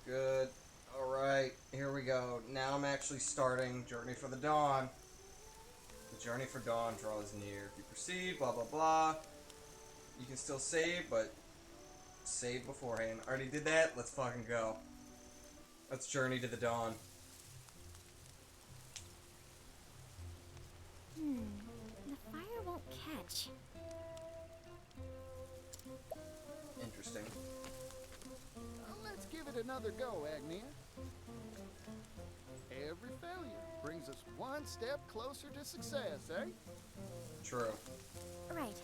Good. Alright, here we go. Now I'm actually starting Journey for the Dawn. The journey for dawn draws near. If you proceed, blah blah blah. You can still save, but save beforehand. Already did that. Let's fucking go. Let's journey to the dawn. The fire won't catch. Interesting. Well, let's give it another go, Agnia. Every failure brings us one step closer to success, eh? True. Right.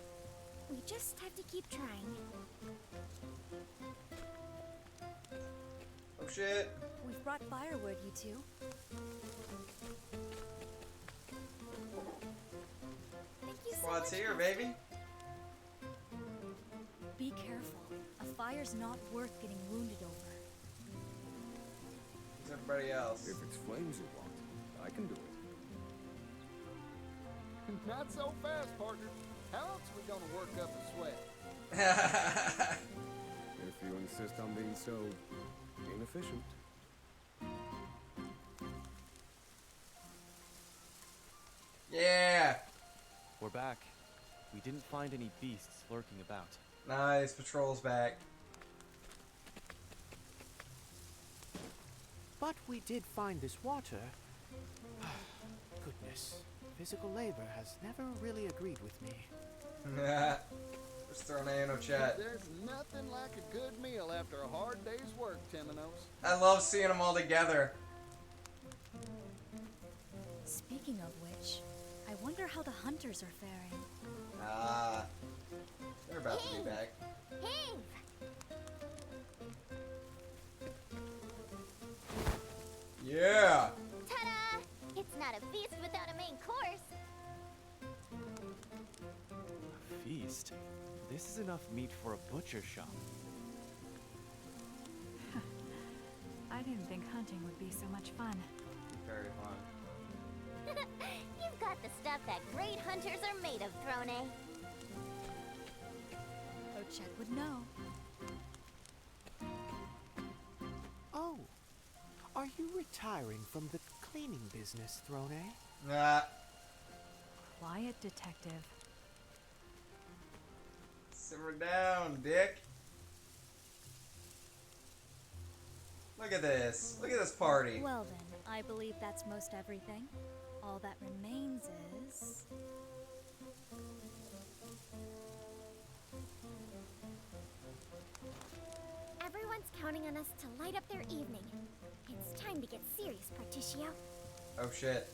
We just have to keep trying. Oh shit. We've brought firewood, you two. Thank you so Squad's much, here, Master. baby. Be careful. A fire's not worth getting wounded over. Who's everybody else? If it's flames you want, I can do it. Not so fast, partner. How else are we gonna work up a sweat? If you insist on being so inefficient. Yeah. We're back. We didn't find any beasts lurking about. Nice. Patrol's back. But we did find this water. Goodness, physical labor has never really agreed with me. Just throwing a no chat. There's nothing like a good meal after a hard day's work, Temenos. I love seeing them all together. Speaking of which, I wonder how the hunters are faring. Ah. They're about to be back. Hey! Yeah. Ta-da! It's not a feast without a main course. A feast? This is enough meat for a butcher shop. I didn't think hunting would be so much fun. Very fun. You've got the stuff that great hunters are made of, Throne. Ochek would know. Oh, are you retiring from the cleaning business, Throne? Nah. Quiet, detective. Simmer down, dick. Look at this. Look at this party. Well then, I believe that's most everything. All that remains is... Everyone's counting on us to light up their evening. It's time to get serious, Particio. Oh shit.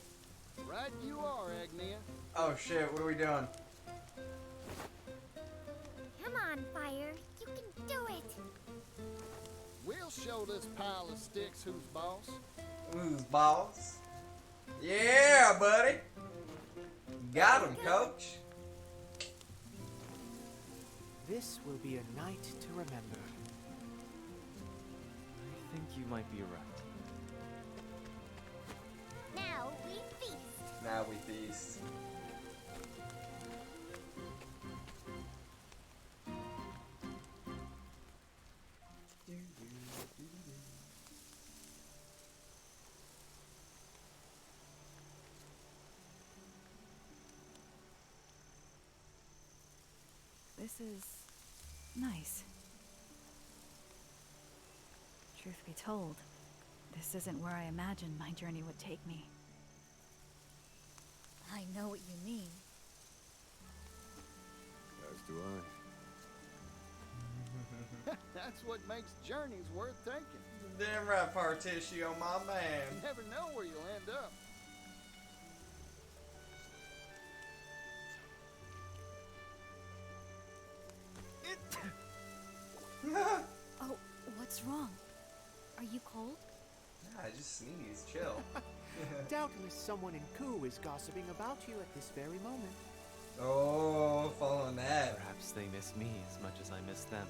Right you are, Agnia. Oh shit, what are we doing? Come on, Fire. You can do it. We'll show this pile of sticks who's boss. Who's boss? Yeah, buddy. Got him, coach. This will be a night to remember. I think you might be right. Now we feast. Now we feast. This is nice. Truth be told, this isn't where I imagined my journey would take me. I know what you mean. As do I. That's what makes journeys worth taking. Damn right, Particio, my man. You never know where you'll end up. Oh, what's wrong? Are you cold? I just sneezed. Chill. Doubtless someone in Ku is gossiping about you at this very moment. Oh, following that. Perhaps they miss me as much as I miss them.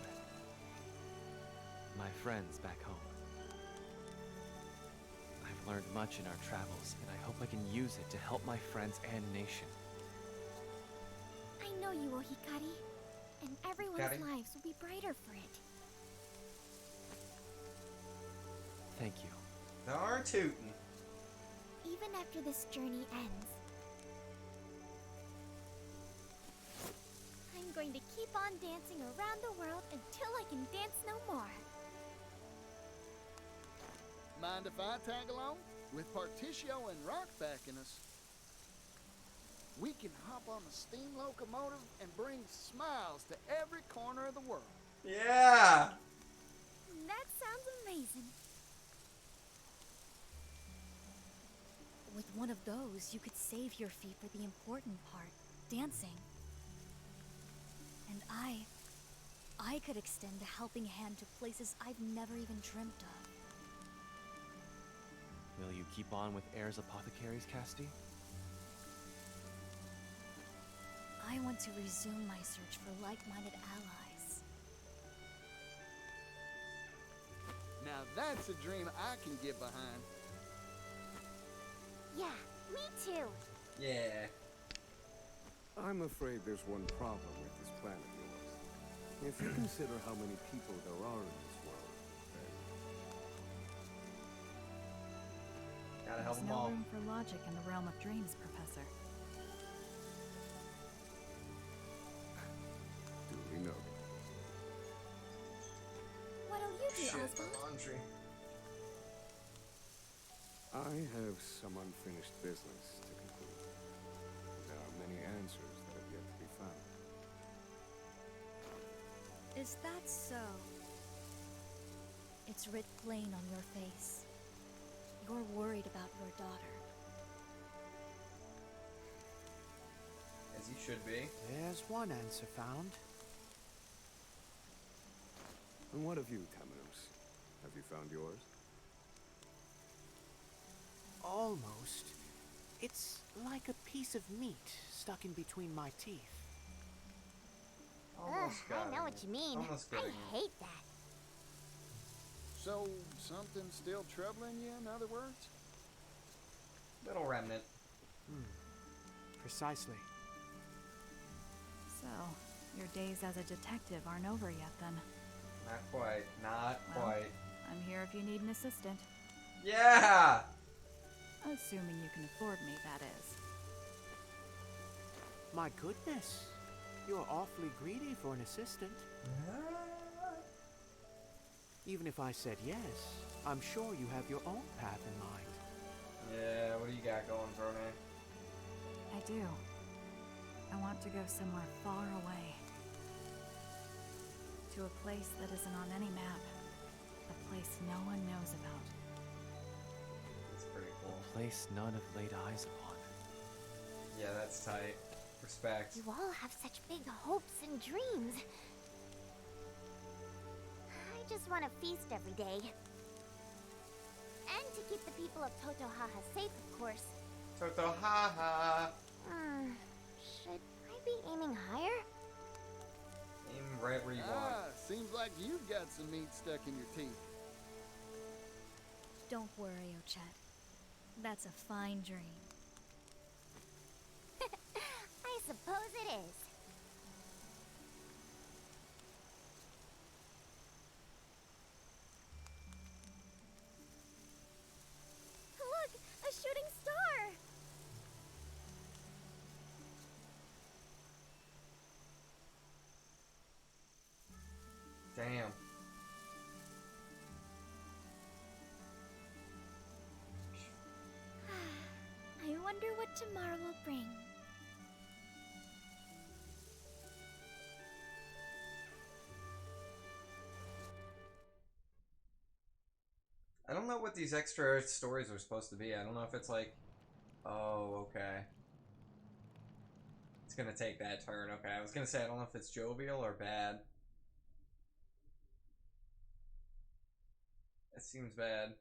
My friends back home. I've learned much in our travels, and I hope I can use it to help my friends and nation. I know you will, Hikari. And everyone's Hikari? lives will be brighter for it. Thank you. Darn tootin'. Even after this journey ends, I'm going to keep on dancing around the world until I can dance no more. Mind if I tag along? With Particio and Rock backing us, we can hop on a steam locomotive and bring smiles to every corner of the world. Yeah! That sounds amazing. With one of those, you could save your feet for the important part, dancing. And I could extend a helping hand to places I've never even dreamt of. Will you keep on with Air's apothecaries, Casti? I want to resume my search for like-minded allies. Now that's a dream I can get behind. Yeah, me too. Yeah. I'm afraid there's one problem with this planet of yours. If you consider how many people there are in this world, then Gotta help There's them no all. room for logic in the realm of dreams, Professor. duly noted. What'll you do, Shit, Oswald? my laundry. I have some unfinished business to conclude. There are many answers that have yet to be found. Is that so? It's writ plain on your face. You're worried about your daughter. As you should be. There's one answer found. And what of you, Temenus? Have you found yours? Almost. It's like a piece of meat stuck in between my teeth. Almost got I know it. what you mean. Almost I getting it. hate that. So, something's still troubling you, in other words? Little remnant. Precisely. So, your days as a detective aren't over yet then. Not quite. Not Well. quite. I'm here if you need an assistant. Yeah! Assuming you can afford me, that is. My goodness. You're awfully greedy for an assistant. Even if I said yes, I'm sure you have your own path in mind. Yeah, what do you got going, Brone? I do. I want to go somewhere far away. To a place that isn't on any map. A place no one knows about. That's pretty cool. A place none have laid eyes upon. Yeah, that's tight. Respect. You all have such big hopes and dreams. I just want to feast every day. And to keep the people of Totohaha safe, of course. Toto haha. Should I be aiming higher? Aim right where you want. Seems like you've got some meat stuck in your teeth. Don't worry, Ochet. That's a fine dream. I suppose it is. Look! A shooting star! Damn. I wonder what tomorrow will bring. I don't know what these extra stories are supposed to be. I don't know if it's like, oh, okay. It's gonna take that turn. Okay, I was gonna say I don't know if it's jovial or bad. It seems bad.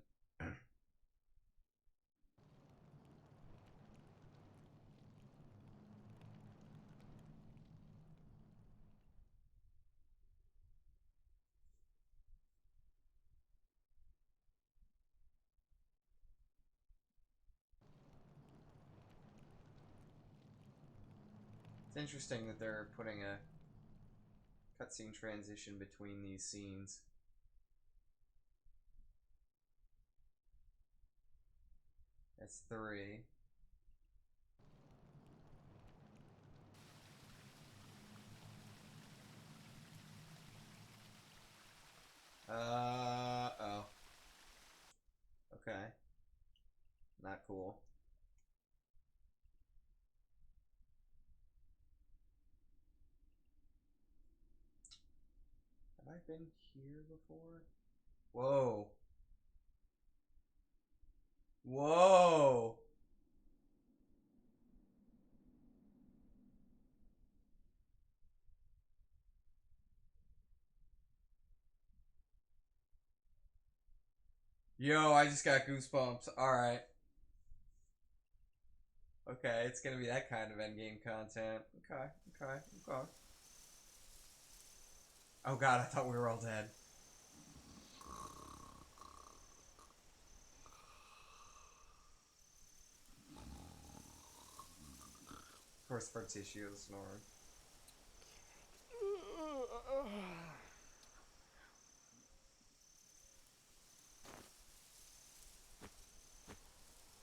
It's interesting that they're putting a cutscene transition between these scenes. That's 3. Oh. Okay. Not cool. Have I been here before? Whoa. Whoa! Yo, I just got goosebumps. Alright. Okay, it's gonna be that kind of endgame content. Okay, okay, okay. Oh god, I thought we were all dead. Of course, Berticio's snoring.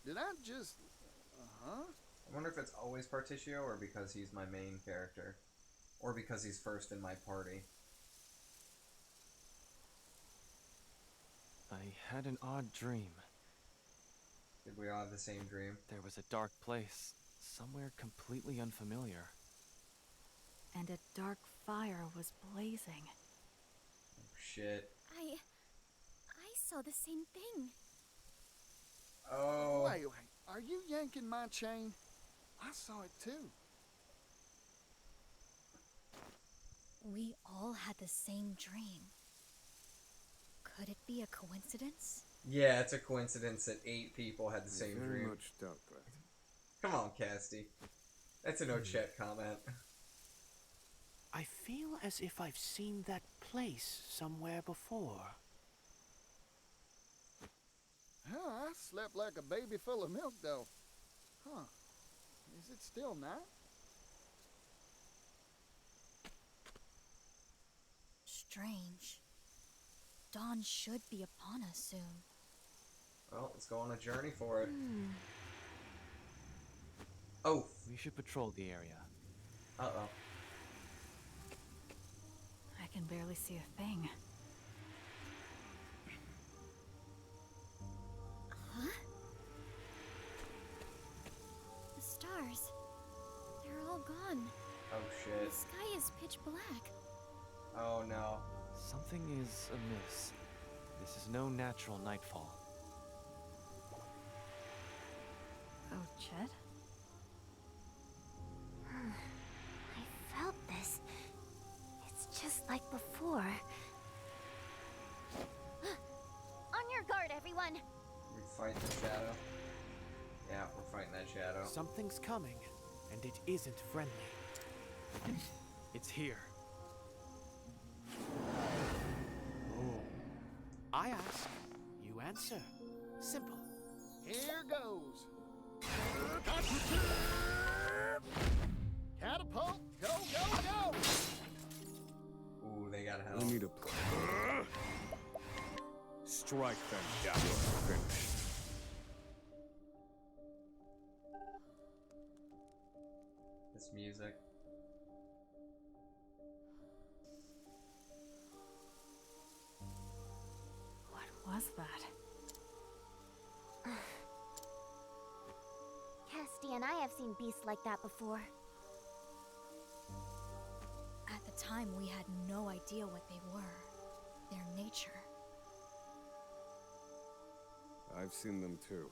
Did I just... Uh-huh? I wonder if it's always Particio or because he's my main character. Or because he's first in my party. I had an odd dream. Did we all have the same dream? There was a dark place, somewhere completely unfamiliar. And a dark fire was blazing. Oh, shit. I saw the same thing. Oh. Wait. Are you yanking my chain? I saw it too. We all had the same dream. Could it be a coincidence? Yeah, it's a coincidence that 8 people had the I same very dream. much doubt that. Come on, Casty. That's a no chat comment. I feel as if I've seen that place somewhere before. Huh, I slept like a baby full of milk, though. Huh. Is it still night? Strange. Dawn should be upon us soon. Well, let's go on a journey for it. Oh. We should patrol the area. Uh-oh. I can barely see a thing. Huh? The stars. They're all gone. Oh, The shit. sky is pitch black. Oh, no. Something is amiss. This is no natural nightfall. Oh, Chet? I felt this. It's just like before. On your guard, everyone! We fight the shadow. Yeah, we're fighting that shadow. Something's coming, and it isn't friendly. It's here. I ask, you answer. Simple. Here goes. Catapult, go, go, go! Ooh, they got I help. need a plan. Strike them down. Finish. This music. What was that? Casty and I have seen beasts like that before. At the time, we had no idea what they were. Their nature. I've seen them too.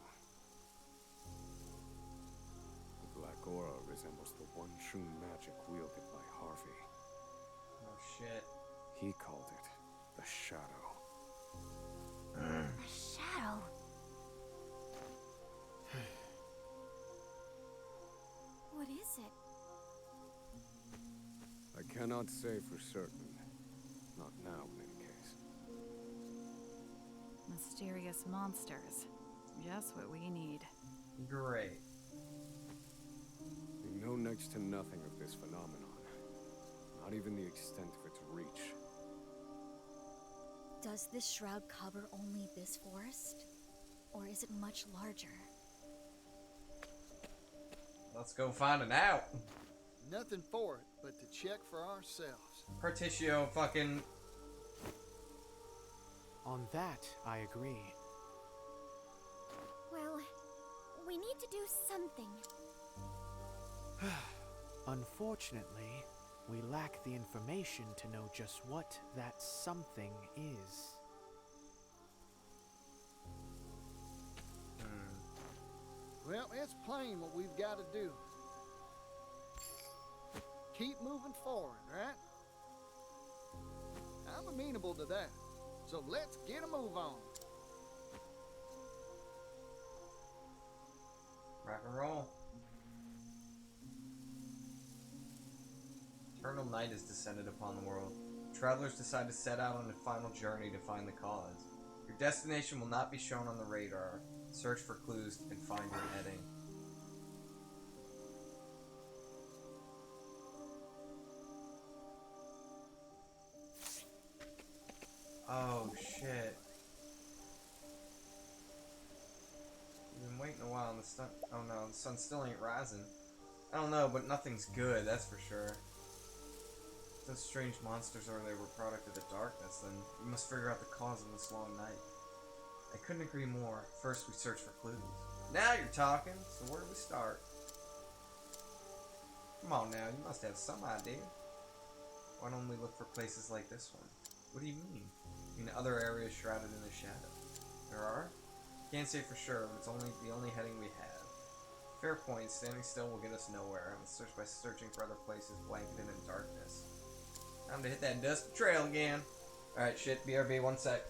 The black aura resembles the one true magic wielded by Harvey. Oh, shit. He called it the Shadow. A shadow. What is it? I cannot say for certain. Not now, in any case. Mysterious monsters. Just what we need. Great. We know next to nothing of this phenomenon. Not even the extent of its reach. Does this shroud cover only this forest? Or is it much larger? Let's go find it out. Nothing for it but to check for ourselves. Partitio fucking... On that, I agree. Well, we need to do something. Unfortunately, we lack the information to know just what that something is. Well, it's plain what we've got to do. Keep moving forward, right? I'm amenable to that. So let's get a move on. Rock and roll. Eternal night has descended upon the world. Travelers decide to set out on a final journey to find the cause. Your destination will not be shown on the radar. Search for clues and find your heading. Oh shit. We've been waiting a while and the sun... Oh no, the sun still ain't rising. I don't know, but nothing's good, that's for sure. If those strange monsters are they were product of the darkness, then we must figure out the cause of this long night. I couldn't agree more. First we search for clues. Now you're talking, so where do we start? Come on now, you must have some idea. Why don't we look for places like this one? What do you mean? I mean other areas shrouded in the shadow. There are? Can't say for sure, but it's the only heading we have. Fair point, standing still will get us nowhere. Let's search by searching for other places blanketed in darkness. Time to hit that dusty trail again. Alright, shit, BRB, 1 sec.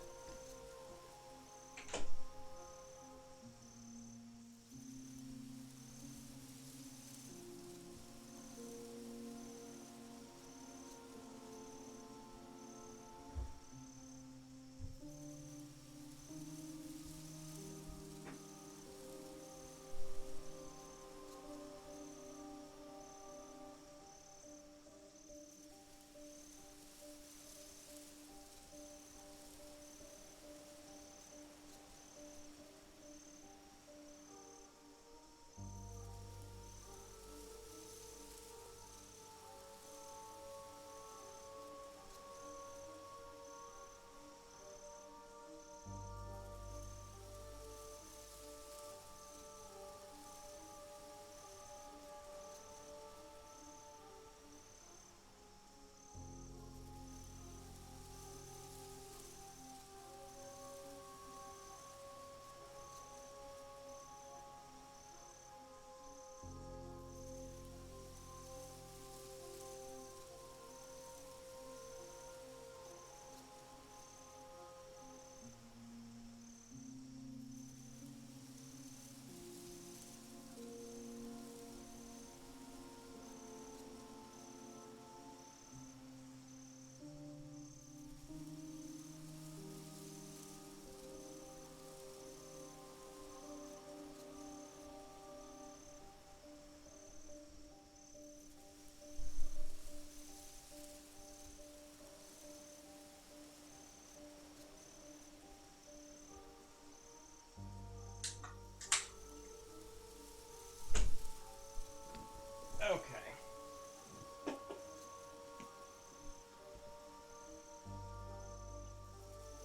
Okay.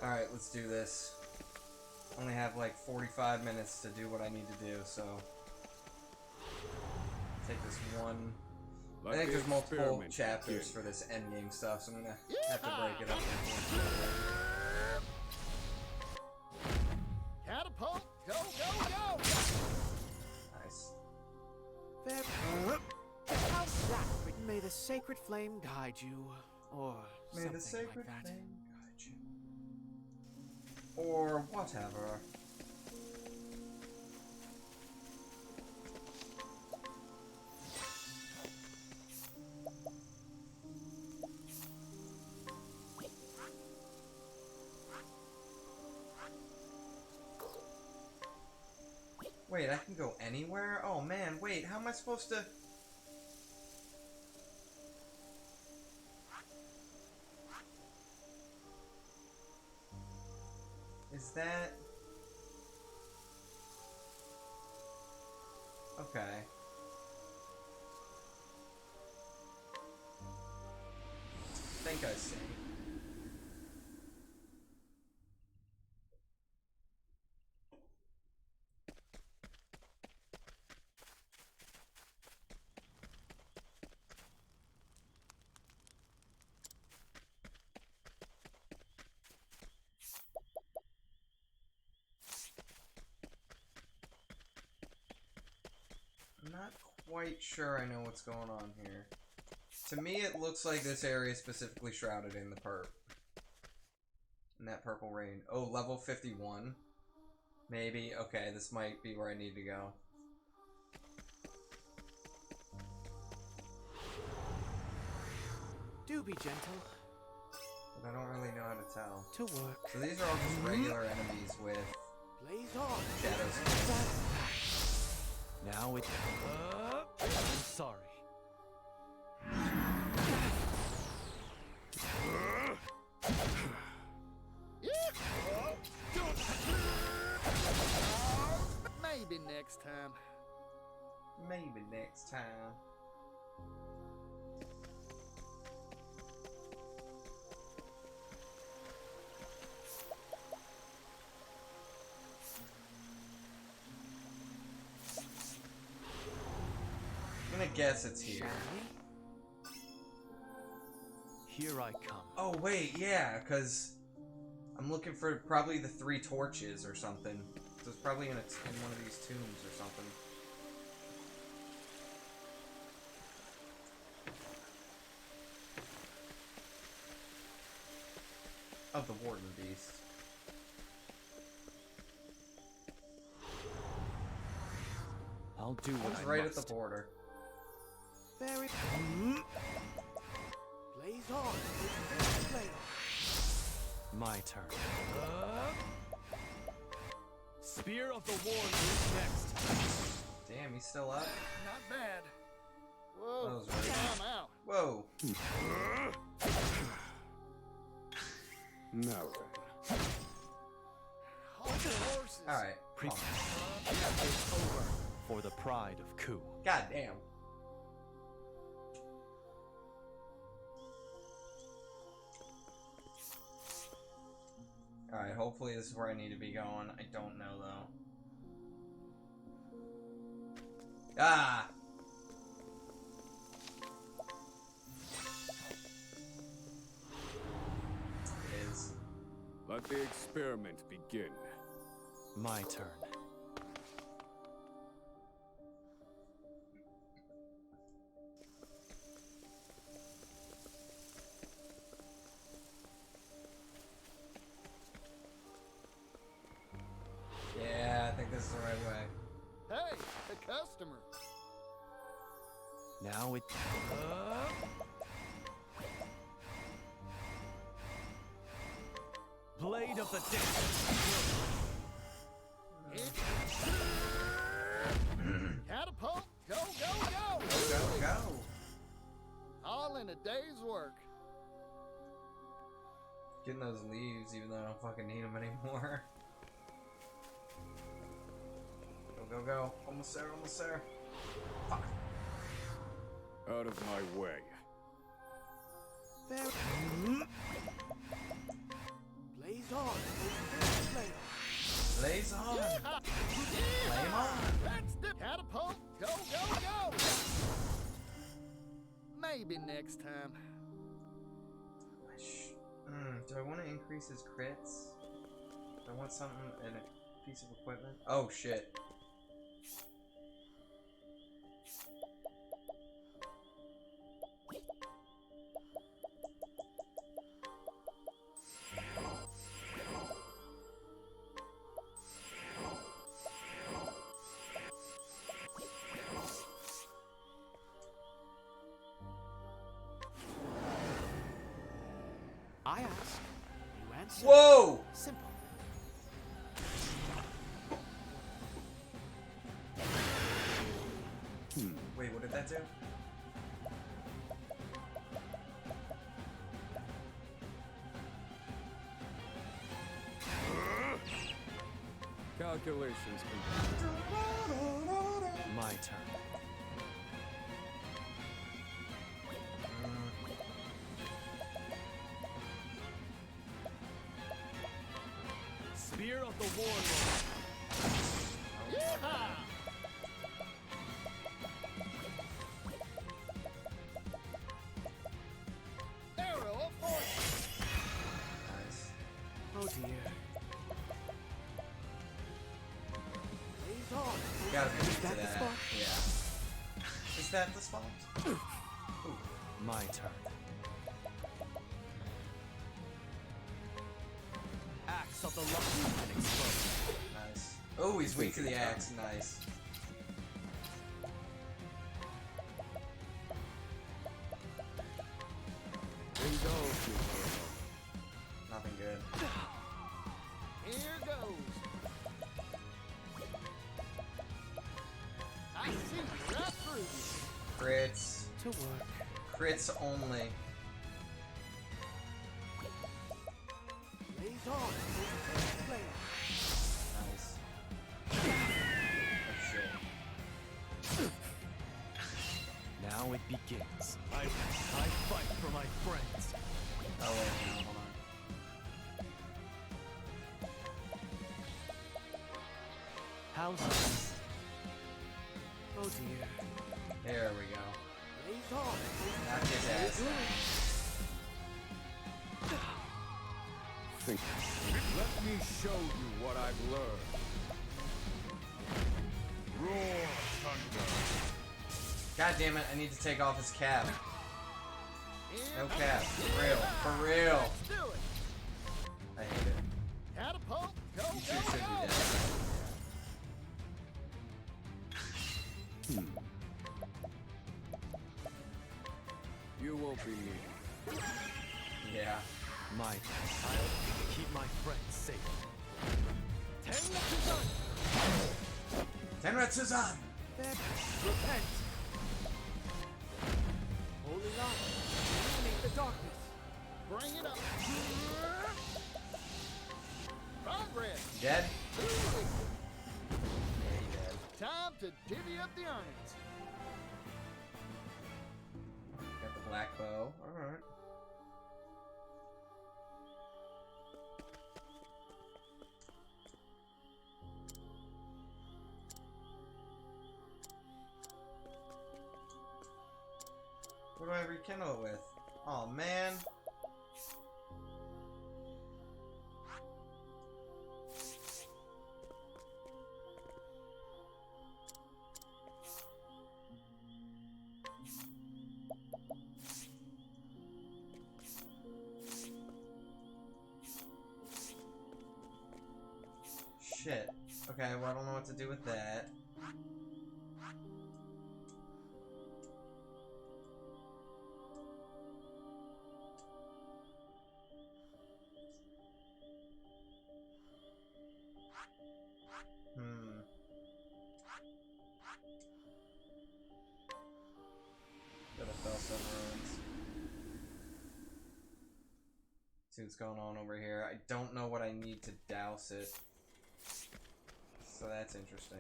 Alright, let's do this. Only have like 45 minutes to do what I need to do, so... Take this one... I think there's multiple chapters for this endgame stuff, so I'm gonna have to break it up. Catapult, go, go, go! Nice. There. How's that? May the sacred flame guide you, or May something the sacred like that. flame guide you. Or whatever. Wait, I can go anywhere? Oh man, wait, how am I supposed to... Is that... Okay. think I see. I'm not quite sure I know what's going on here. To me, it looks like this area is specifically shrouded in the perp. In that purple rain. Oh, level 51? Maybe. Okay, this might be where I need to go. Do be gentle. But I don't really know how to tell. To work. So these are all just regular enemies with Blaze on. shadows. Now it's... I'm sorry. Maybe next time. Maybe next time. I'm gonna guess it's here. Here I come. Oh wait, yeah, because I'm looking for probably the 3 torches or something. So it's probably in one of these tombs or something. Of the Warden Beast. I'll do what It's I right must. at the border. Very. Blaze on. My turn. Spear of the Warden is next. Damn, he's still up? Not bad. Whoa, That was right. I'm out. Whoa. Now then. Hold the horses. Alright. Prepare. It's over for the pride of Ku. God damn. Alright, hopefully this is where I need to be going. I don't know though. Ah! It is. Let the experiment begin. My turn. Yeah, I think this is the right way. Hey, a customer. Now it... Blade of the Desert. Catapult, go, go, go! Go, go! All in a day's work. Getting those leaves even though I don't fucking need them anymore. Go, go, go. Almost there, almost there. Fuck. Out of my way. Very. Blaze on. Blaze on! Flame on! That's the catapult, go, go, go! Maybe next time. Do I want to increase his crits? Do I want something in a piece of equipment? Oh shit. I ask. You answer. Whoa! Simple. Wait, what did that do? Calculations complete. My turn. Spear of the Warlord. Yeehaw! Arrow of fortune. Nice. Oh dear. Blaze on. Gotta be used to that the that. spot? Yeah. Is that the spot? Ooh. My turn. Axe of the Lucky can explode. Nice. Oh, he's weak to the axe. Nice. Indulge me for a moment. Nothing good. Here goes. I see right through you. Crits. To work. Crits only. Blaze on. Flame. Nice. Oh shit. Now it begins. I fight for my friends. Oh wait, no, hold on. How's this? Oh dear. There we go. Blaze on. Knock his ass down. Think. Let me show you what I've learned. Roar, thunder. God damn it, I need to take off his cap. Here No cap. For real. For real. Let's do it. I hate it. Catapult. Go, You go, two should be go. dead. You won't be needed. Yeah. My turn. I'll keep my friends safe. Tenretsu's-an! Then repent. Holy light. Illuminate the darkness. Bring it up. Progress. Dead? Ooh. Yeah, he dead. Time to divvy up the earnings. Got the black bow. Alright. What do I rekindle it with? Oh man. Shit. Okay, well I don't know what to do with that. Gotta fell some ruins. See what's going on over here. I don't know what I need to douse it. So that's interesting.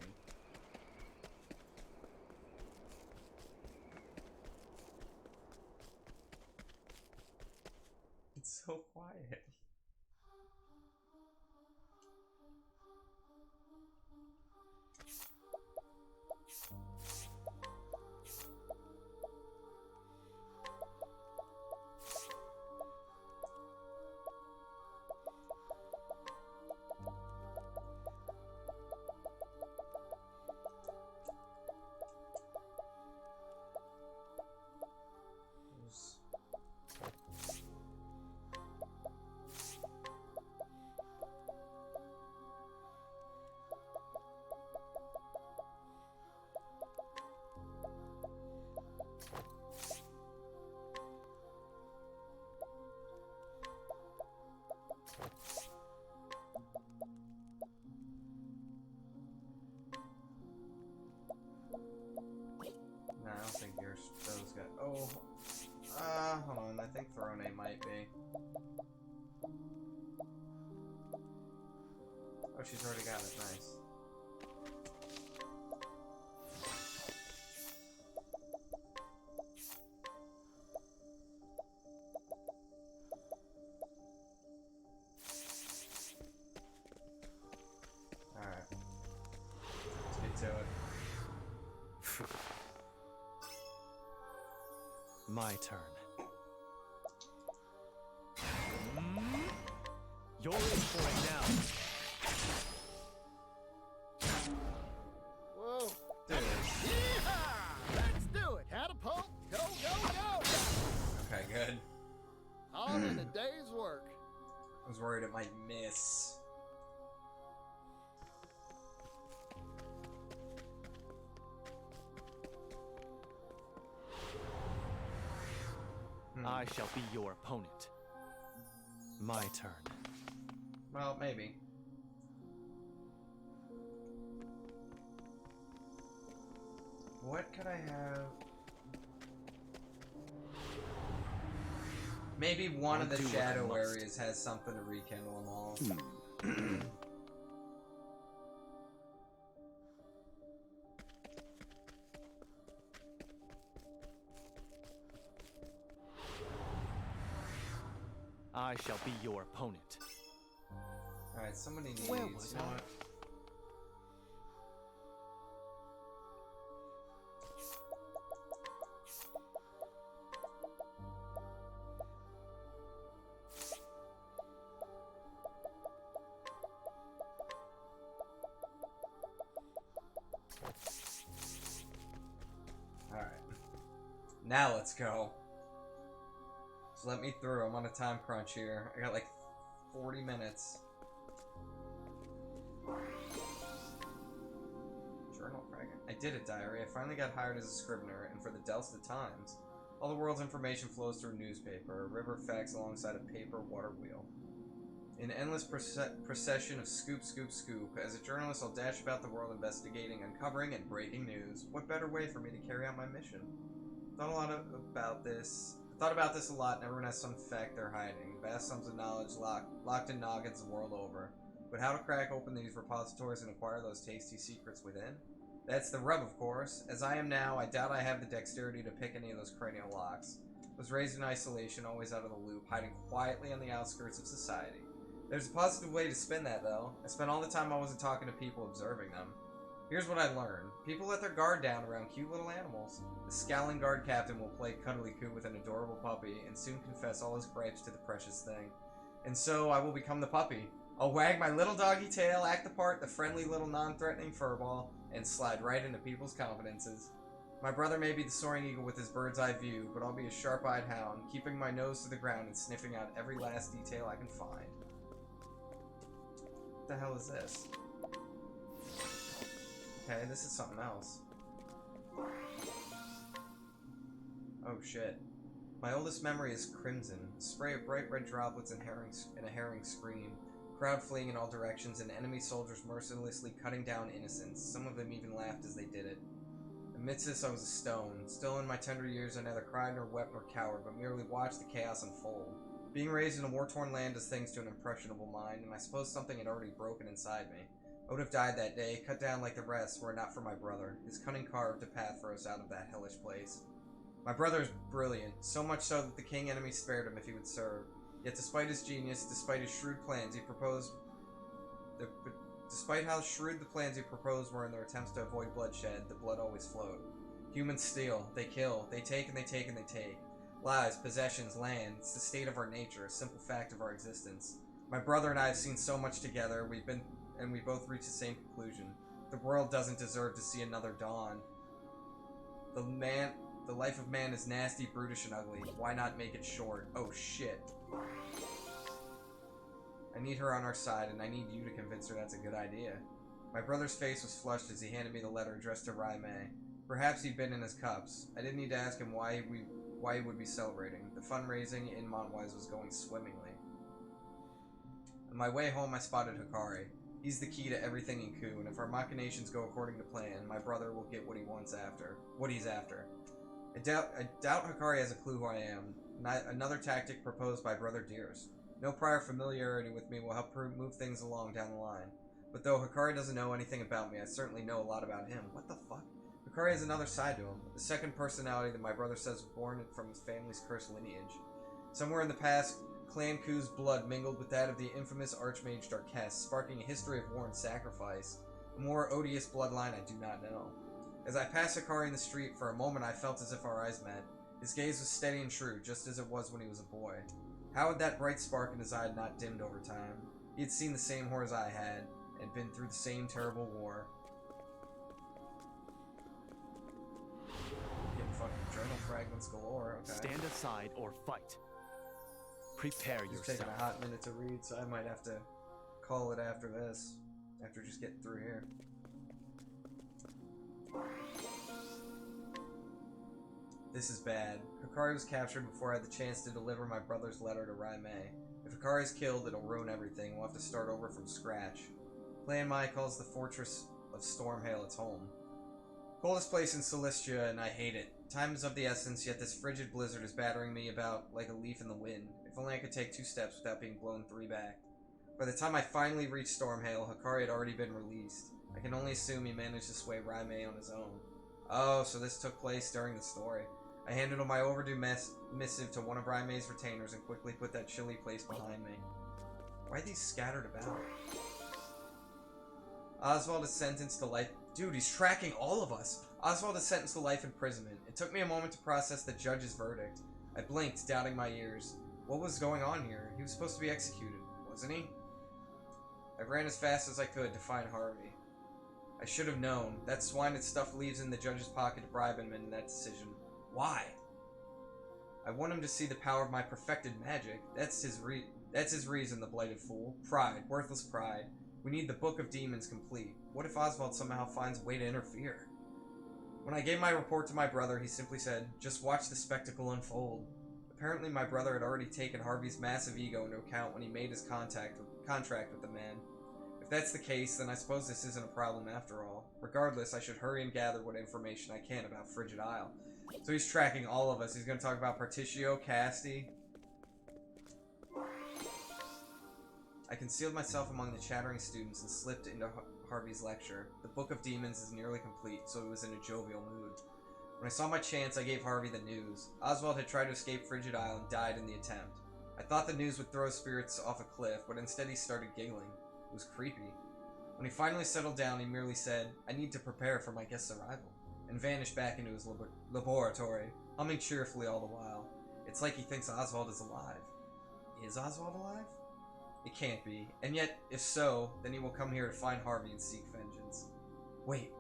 It's so quiet. No, I don't think yours those got. Oh, hold on. I think Throne might be. Oh, she's already got it. Nice. My turn. You're in for it now. Whoa. Dude. Yeehaw! Let's do it. Catapult. Go, go, go. Okay, good. All in a day's work. I was worried it might miss. I shall be your opponent. My turn. Well, maybe. What could I have? Maybe one of the I'll do what I shadow must. areas has something to rekindle them all. I shall be your opponent. Alright, somebody needs... Where was you know I? what? Alright. Now let's go. So let me through. I'm on a time crunch here. I got like 40 minutes. Journal fragment. I did it, diary. I finally got hired as a scrivener, and for the Delta Times. All the world's information flows through a newspaper, a river of facts alongside a paper water wheel. An endless procession of scoop, scoop, scoop. As a journalist, I'll dash about the world investigating, uncovering, and breaking news. What better way for me to carry out my mission? Thought about this a lot, and everyone has some fact they're hiding. Vast sums of knowledge locked in noggins the world over. But how to crack open these repositories and acquire those tasty secrets within? That's the rub, of course. As I am now, I doubt I have the dexterity to pick any of those cranial locks. I was raised in isolation, always out of the loop, hiding quietly on the outskirts of society. There's a positive way to spin that, though. I spent all the time I wasn't talking to people, observing them. Here's what I learned. People let their guard down around cute little animals. The scowling guard captain will play cuddly coo with an adorable puppy and soon confess all his gripes to the precious thing. And so I will become the puppy. I'll wag my little doggy tail, act the part, the friendly little non-threatening furball, and slide right into people's confidences. My brother may be the soaring eagle with his bird's eye view, but I'll be a sharp-eyed hound, keeping my nose to the ground and sniffing out every last detail I can find. What the hell is this? Okay, this is something else. Oh shit. My oldest memory is crimson. A spray of bright red droplets and a herring scream. Crowd fleeing in all directions and enemy soldiers mercilessly cutting down innocents. Some of them even laughed as they did it. Amidst this I was a stone. Still in my tender years I neither cried nor wept nor cowered, but merely watched the chaos unfold. Being raised in a war-torn land does things to an impressionable mind, and I suppose something had already broken inside me. I would have died that day, cut down like the rest, were it not for my brother. His cunning carved a path for us out of that hellish place. My brother is brilliant, so much so that the king enemy spared him if he would serve. Yet despite his genius, despite his shrewd plans, despite how shrewd the plans he proposed were in their attempts to avoid bloodshed, the blood always flowed. Humans steal, they kill, they take and they take and they take. Lives, possessions, land, it's the state of our nature, a simple fact of our existence. My brother and I have seen so much together, we both reached the same conclusion. The world doesn't deserve to see another dawn. The life of man is nasty, brutish, and ugly. Why not make it short? Oh shit. I need her on our side, and I need you to convince her that's a good idea. My brother's face was flushed as he handed me the letter addressed to Raime. Perhaps he'd been in his cups. I didn't need to ask him why he would be celebrating. The fundraising in Montwise was going swimmingly. On my way home, I spotted Hikari. He's the key to everything in Ku, and if our machinations go according to plan, my brother will get what he's after. I doubt Hikari has a clue who I am. Another tactic proposed by Brother Dearest. No prior familiarity with me will help move things along down the line. But though Hikari doesn't know anything about me, I certainly know a lot about him. What the fuck? Hikari has another side to him. The second personality that my brother says was born from his family's cursed lineage. Somewhere in the past, Clan Ku's blood mingled with that of the infamous Archmage Darkest, sparking a history of war and sacrifice. A more odious bloodline I do not know. As I passed Hikari in the street, for a moment I felt as if our eyes met. His gaze was steady and true, just as it was when he was a boy. How had that bright spark in his eye not dimmed over time? He had seen the same horrors I had, and been through the same terrible war. Getting fucking journal fragments galore, okay. Stand aside or fight. Prepare It's yourself. taking a hot minute to read, so I might have to call it after this. After just getting through here. This is bad. Hikari was captured before I had the chance to deliver my brother's letter to Raime. If Hikari's killed, it'll ruin everything. We'll have to start over from scratch. Clan Mai calls the fortress of Stormhail its home. Coldest place in Celestia, and I hate it. Time is of the essence, yet this frigid blizzard is battering me about like a leaf in the wind. If only I could take 2 steps without being blown 3 back. By the time I finally reached Stormhail, Hikari had already been released. I can only assume he managed to sway Raime on his own. Oh, so this took place during the story. I handed my overdue missive to one of Raime's retainers and quickly put that chilly place behind me. Why are these scattered about? Oswald is sentenced to life. Dude, he's tracking all of us. Oswald is sentenced to life imprisonment. It took me a moment to process the judge's verdict. I blinked, doubting my ears. What was going on here? He was supposed to be executed, wasn't he? I ran as fast as I could to find Harvey. I should have known. That swine had stuffed leaves in the judge's pocket to bribe him in that decision. Why? I want him to see the power of my perfected magic. That's his reason, the blighted fool. Pride. Worthless pride. We need the Book of Demons complete. What if Oswald somehow finds a way to interfere? When I gave my report to my brother, he simply said, "Just watch the spectacle unfold." Apparently my brother had already taken Harvey's massive ego into account when he made his contract with the man. If that's the case, then I suppose this isn't a problem after all. Regardless, I should hurry and gather what information I can about Frigid Isle. So he's tracking all of us. He's going to talk about Partitio, Casti. I concealed myself among the chattering students and slipped into Harvey's lecture. The Book of Demons is nearly complete, so he was in a jovial mood. When I saw my chance, I gave Harvey the news. Oswald had tried to escape Frigid Isle and died in the attempt. I thought the news would throw his spirits off a cliff, but instead he started giggling. It was creepy. When he finally settled down, he merely said, "I need to prepare for my guest's arrival," and vanished back into his laboratory, humming cheerfully all the while. It's like he thinks Oswald is alive. Is Oswald alive? It can't be. And yet, if so, then he will come here to find Harvey and seek vengeance. Wait,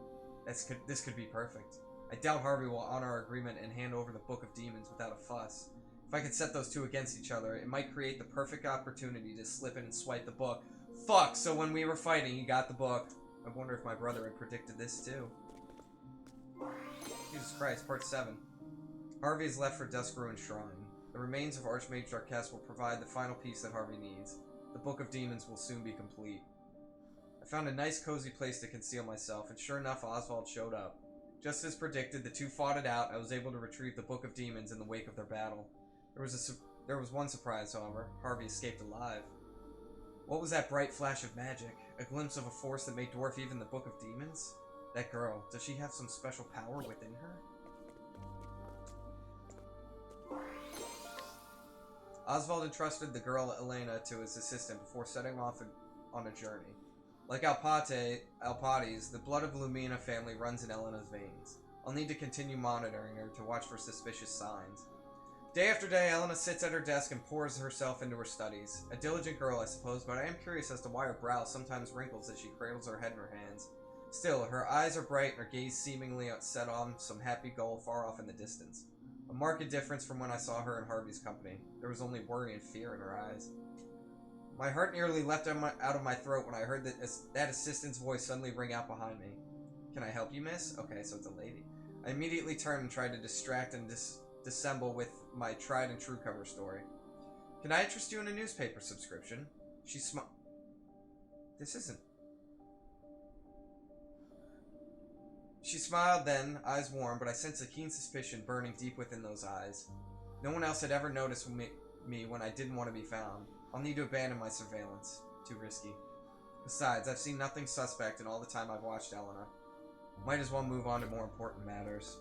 this could be perfect. I doubt Harvey will honor our agreement and hand over the Book of Demons without a fuss. If I could set those two against each other, it might create the perfect opportunity to slip in and swipe the book. Fuck, so when we were fighting, he got the book. I wonder if my brother had predicted this too. Jesus Christ, Part 7. Harvey is left for Duskruin Shrine. The remains of Archmage Darkest will provide the final piece that Harvey needs. The Book of Demons will soon be complete. I found a nice cozy place to conceal myself, and sure enough, Oswald showed up. Just as predicted, the two fought it out. I was able to retrieve the Book of Demons in the wake of their battle. There was one surprise, however. Harvey escaped alive. What was that bright flash of magic? A glimpse of a force that may dwarf even the Book of Demons? That girl, does she have some special power within her? Oswald entrusted the girl Elena to his assistant before setting off on a journey. Like Alpades, the blood of the Lumina family runs in Elena's veins. I'll need to continue monitoring her to watch for suspicious signs. Day after day, Elena sits at her desk and pours herself into her studies. A diligent girl, I suppose, but I am curious as to why her brow sometimes wrinkles as she cradles her head in her hands. Still, her eyes are bright and her gaze seemingly set on some happy goal far off in the distance. A marked difference from when I saw her in Harvey's company. There was only worry and fear in her eyes. My heart nearly leapt out of my throat when I heard that assistant's voice suddenly ring out behind me. "Can I help you, miss?" Okay, so it's a lady. I immediately turned and tried to distract and dissemble with my tried and true cover story. "Can I interest you in a newspaper subscription?" She smiled. This isn't. She smiled then, eyes warm, but I sensed a keen suspicion burning deep within those eyes. No one else had ever noticed me when I didn't want to be found. I'll need to abandon my surveillance. Too risky. Besides, I've seen nothing suspect in all the time I've watched Elena. Might as well move on to more important matters.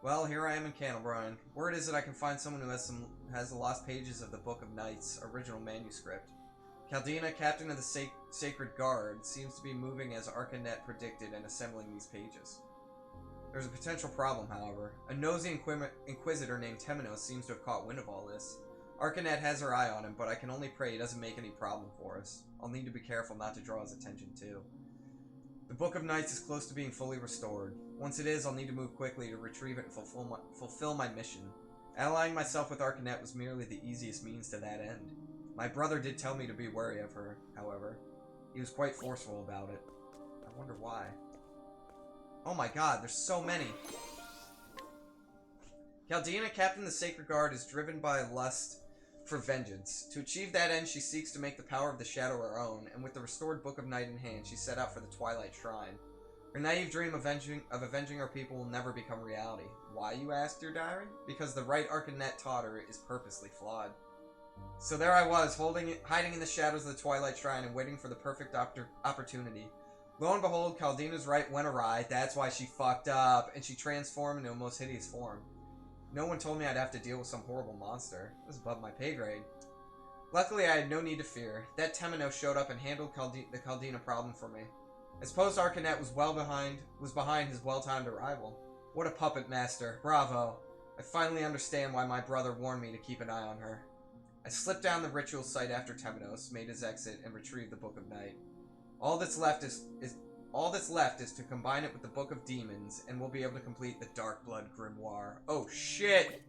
Well, here I am in Candlebrine. Word is that I can find someone who has the lost pages of the Book of Nights' original manuscript. Caldina, captain of the Sacred Guard, seems to be moving as Arcanet predicted and assembling these pages. There's a potential problem, however. A nosy inquisitor named Temenos seems to have caught wind of all this. Arcanet has her eye on him, but I can only pray he doesn't make any problem for us. I'll need to be careful not to draw his attention, too. The Book of Nights is close to being fully restored. Once it is, I'll need to move quickly to retrieve it and fulfill my mission. Allying myself with Arcanet was merely the easiest means to that end. My brother did tell me to be wary of her, however. He was quite forceful about it. I wonder why. Oh my god, there's so many! Caldina, captain of the Sacred Guard, is driven by lust for vengeance. To achieve that end, she seeks to make the power of the Shadow her own, and with the restored Book of Night in hand, she set out for the Twilight Shrine. Her naive dream of avenging her people will never become reality. Why, you ask, dear diary? Because the right Arcanet taught her is purposely flawed. So there I was, hiding in the shadows of the Twilight Shrine and waiting for the perfect opportunity. Lo and behold, Caldina's right went awry. That's why she fucked up, and she transformed into a most hideous form. No one told me I'd have to deal with some horrible monster. It was above my pay grade. Luckily, I had no need to fear. That Temenos showed up and handled the Caldina problem for me. I suppose Arcanet was behind his well-timed arrival. What a puppet master. Bravo. I finally understand why my brother warned me to keep an eye on her. I slipped down the ritual site after Temenos made his exit and retrieved the Book of Night. All that's left is to combine it with the Book of Demons, and we'll be able to complete the Dark Blood Grimoire. Oh shit!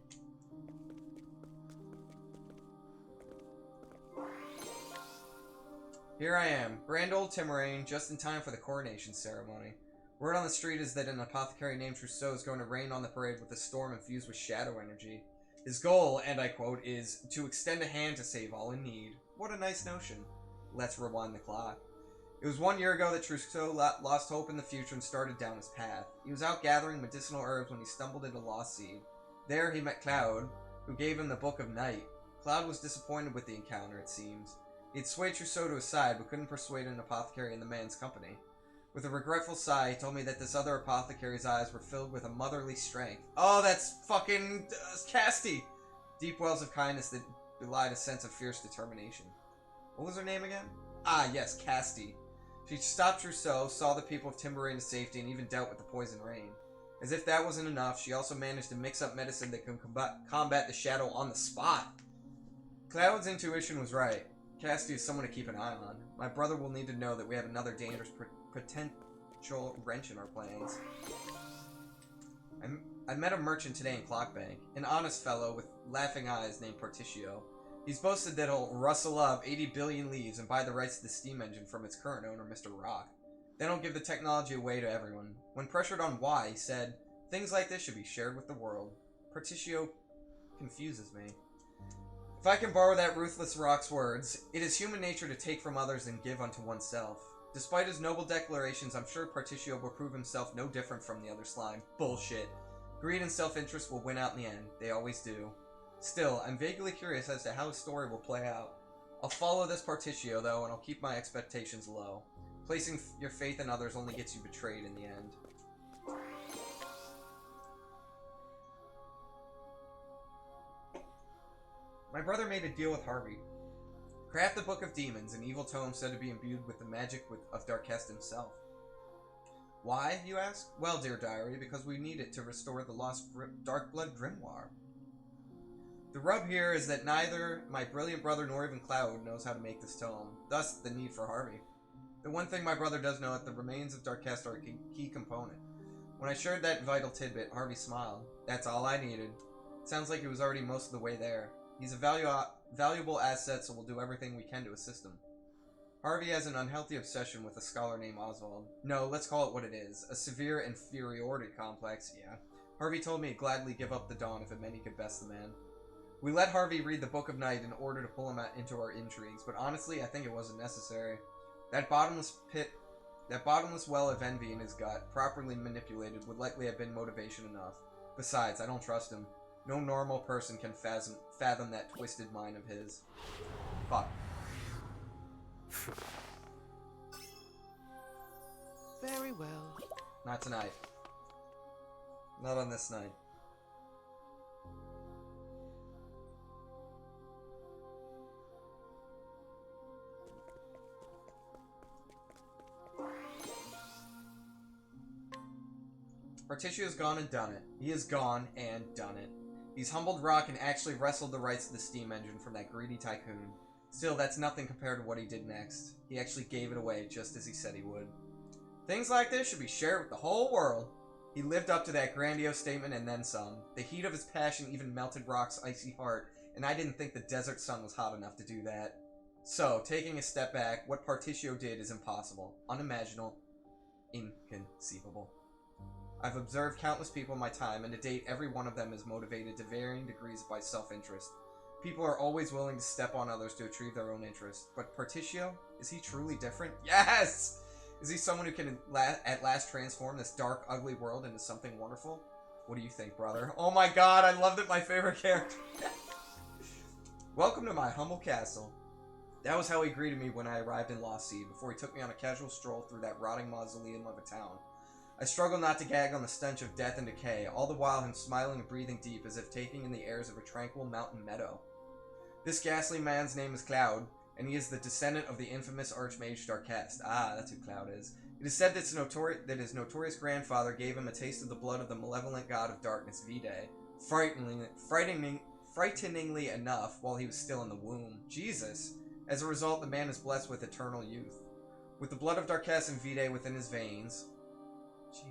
Here I am, grand old Timerain, just in time for the coronation ceremony. Word on the street is that an apothecary named Trousseau is going to rain on the parade with a storm infused with shadow energy. His goal, and I quote, is to extend a hand to save all in need. What a nice notion. Let's rewind the clock. It was 1 year ago that Trousseau lost hope in the future and started down his path. He was out gathering medicinal herbs when he stumbled into Lost Seed. There he met Cloud, who gave him the Book of Night. Cloud was disappointed with the encounter, it seems. He had swayed Trousseau to his side, but couldn't persuade an apothecary in the man's company. With a regretful sigh, he told me that this other apothecary's eyes were filled with a motherly strength. Oh, that's fucking Casty! Deep wells of kindness that belied a sense of fierce determination. What was her name again? Ah, yes, Casty. She stopped Trousseau, saw the people of Timerain to safety, and even dealt with the poison rain. As if that wasn't enough, she also managed to mix up medicine that can combat the shadow on the spot. Cloud's intuition was right. Casty is someone to keep an eye on. My brother will need to know that we have another dangerous potential wrench in our plans. I met a merchant today in Clockbank, an honest fellow with laughing eyes named Partitio. He's boasted that he'll rustle up 80 billion leaves and buy the rights to the steam engine from its current owner, Mr. Rock. Then he'll give the technology away to everyone. When pressured on why, he said, things like this should be shared with the world. Partitio confuses me. If I can borrow that ruthless Rock's words, it is human nature to take from others and give unto oneself. Despite his noble declarations, I'm sure Partitio will prove himself no different from the other slime. Bullshit. Greed and self-interest will win out in the end. They always do. Still, I'm vaguely curious as to how his story will play out. I'll follow this Partitio, though, and I'll keep my expectations low. Placing your faith in others only gets you betrayed in the end. My brother made a deal with Harvey. Craft the Book of Demons, an evil tome said to be imbued with the magic of Darkest himself. Why, you ask? Well, dear diary, because we need it to restore the lost Dark Blood Grimoire. The rub here is that neither my brilliant brother nor even Cloud knows how to make this tome, thus the need for Harvey. The one thing my brother does know is that the remains of Darkest are a key component. When I shared that vital tidbit, Harvey smiled. That's all I needed. Sounds like he was already most of the way there. He's a valuable asset, so we'll do everything we can to assist him. Harvey has an unhealthy obsession with a scholar named Oswald. No, let's call it what it is. A severe inferiority complex, yeah. Harvey told me he'd gladly give up the Dawn if it meant he could best the man. We let Harvey read the Book of Night in order to pull him into our intrigues, but honestly, I think it wasn't necessary. That bottomless well of envy in his gut, properly manipulated, would likely have been motivation enough. Besides, I don't trust him. No normal person can fathom that twisted mind of his. Fuck. Very well. Not tonight. Not on this night. Partisio's gone and done it. He has gone and done it. He's humbled Rock and actually wrestled the rights to the steam engine from that greedy tycoon. Still, that's nothing compared to what he did next. He actually gave it away just as he said he would. Things like this should be shared with the whole world. He lived up to that grandiose statement and then some. The heat of his passion even melted Rock's icy heart, and I didn't think the desert sun was hot enough to do that. So, taking a step back, what Particio did is impossible, unimaginable, inconceivable. I've observed countless people in my time, and to date every one of them is motivated to varying degrees by self-interest. People are always willing to step on others to achieve their own interests. But Particio? Is he truly different? Yes! Is he someone who can at last transform this dark, ugly world into something wonderful? What do you think, brother? Oh my god, I loved it, my favorite character. Welcome to my humble castle. That was how he greeted me when I arrived in Lost Sea, before he took me on a casual stroll through that rotting mausoleum of a town. I struggled not to gag on the stench of death and decay, all the while him smiling and breathing deep as if taking in the airs of a tranquil mountain meadow. This ghastly man's name is Cloud, and he is the descendant of the infamous Archmage Darkest. Ah, that's who Cloud is. It is said that his notorious grandfather gave him a taste of the blood of the malevolent god of darkness, Vide, frighteningly enough, while he was still in the womb. Jesus! As a result, the man is blessed with eternal youth. With the blood of Darkest and Vide within his veins...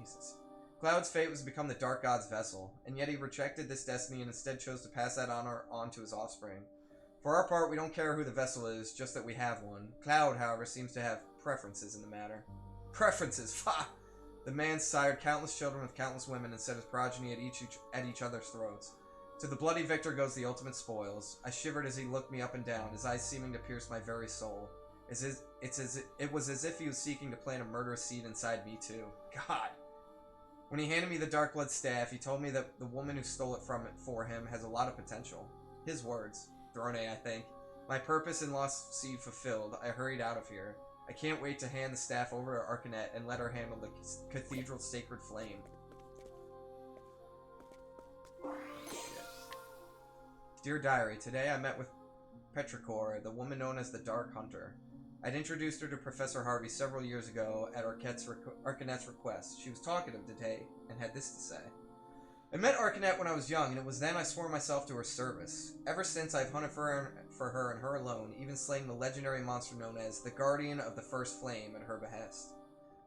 Jesus. Cloud's fate was to become the Dark God's vessel, and yet he rejected this destiny and instead chose to pass that honor on to his offspring. For our part, we don't care who the vessel is, just that we have one. Cloud, however, seems to have preferences in the matter. Preferences? Fa! The man sired countless children with countless women and set his progeny at each other's throats. To the bloody victor goes the ultimate spoils. I shivered as he looked me up and down, his eyes seeming to pierce my very soul. It was as if he was seeking to plant a murderous seed inside me, too. God. When he handed me the Darkblood staff, he told me that the woman who stole it for him has a lot of potential. His words. Throne, I think. My purpose in Lost Sea fulfilled, I hurried out of here. I can't wait to hand the staff over to Arcanet and let her handle the cathedral's sacred flame. Dear Diary, today I met with Petrichor, the woman known as the Dark Hunter. I'd introduced her to Professor Harvey several years ago at Arcanet's request. She was talkative today and had this to say. I met Arcanet when I was young, and it was then I swore myself to her service. Ever since, I've hunted for her and her alone, even slaying the legendary monster known as the Guardian of the First Flame at her behest.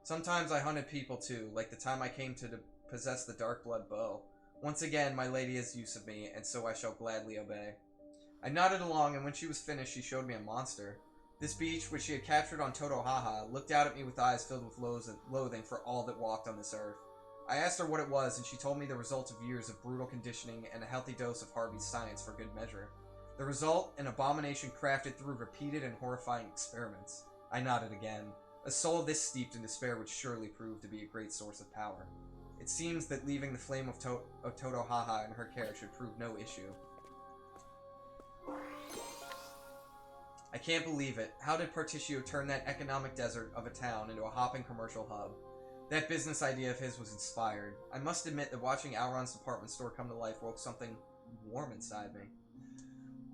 Sometimes I hunted people too, like the time I came to possess the Darkblood bow. Once again, my lady has use of me, and so I shall gladly obey. I nodded along, and when she was finished, she showed me a monster. This beach, which she had captured on Totohaha, looked out at me with eyes filled with loathing for all that walked on this earth. I asked her what it was, and she told me the result of years of brutal conditioning and a healthy dose of Harvey's science for good measure. The result, an abomination crafted through repeated and horrifying experiments. I nodded again. A soul this steeped in despair would surely prove to be a great source of power. It seems that leaving the flame of Totohaha in her care should prove no issue. I can't believe it. How did Particio turn that economic desert of a town into a hopping commercial hub? That business idea of his was inspired. I must admit that watching Alron's department store come to life woke something warm inside me.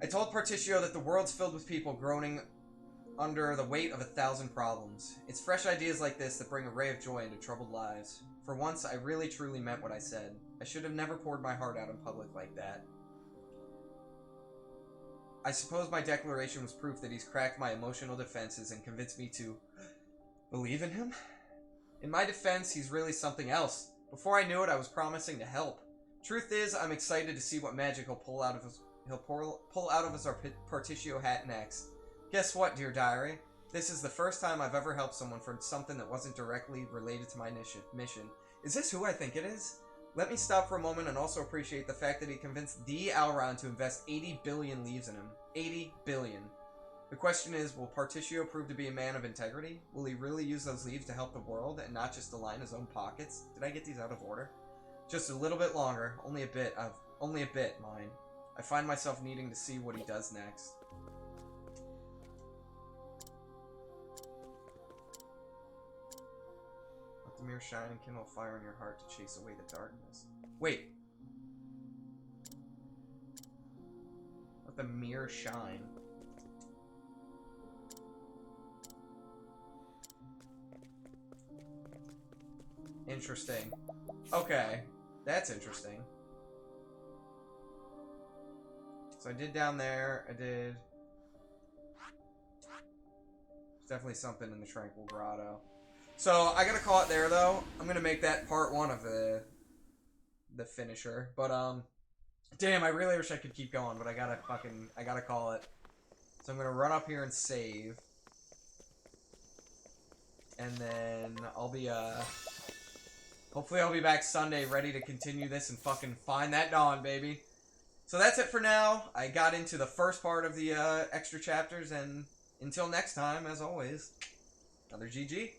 I told Particio that the world's filled with people groaning under the weight of 1,000 problems. It's fresh ideas like this that bring a ray of joy into troubled lives. For once, I really truly meant what I said. I should have never poured my heart out in public like that. I suppose my declaration was proof that he's cracked my emotional defenses and convinced me to believe in him. In my defense, he's really something else. Before I knew it, I was promising to help. Truth is, I'm excited to see what magic he'll pull out of his Particio hat next. Guess what, dear diary? This is the first time I've ever helped someone for something that wasn't directly related to my mission. Is this who I think it is? Let me stop for a moment and also appreciate the fact that he convinced the Alron to invest 80 billion leaves in him. 80 billion. The question is, will Particio prove to be a man of integrity? Will he really use those leaves to help the world and not just to line his own pockets? Did I get these out of order? Just a little bit longer. Only a bit, mine. I find myself needing to see what he does next. Let the mirror shine and kindle a fire in your heart to chase away the darkness. Wait. Let the mirror shine. Interesting. Okay. That's interesting. So I did down there. I did... There's definitely something in the Tranquil Grotto. So I gotta call it there, though. I'm gonna make that part 1 of the finisher. But, damn, I really wish I could keep going, but I gotta call it. So I'm gonna run up here and save. And then I'll be, hopefully I'll be back Sunday ready to continue this and fucking find that dawn, baby. So that's it for now. I got into the first part of the, extra chapters, and until next time, as always, another GG.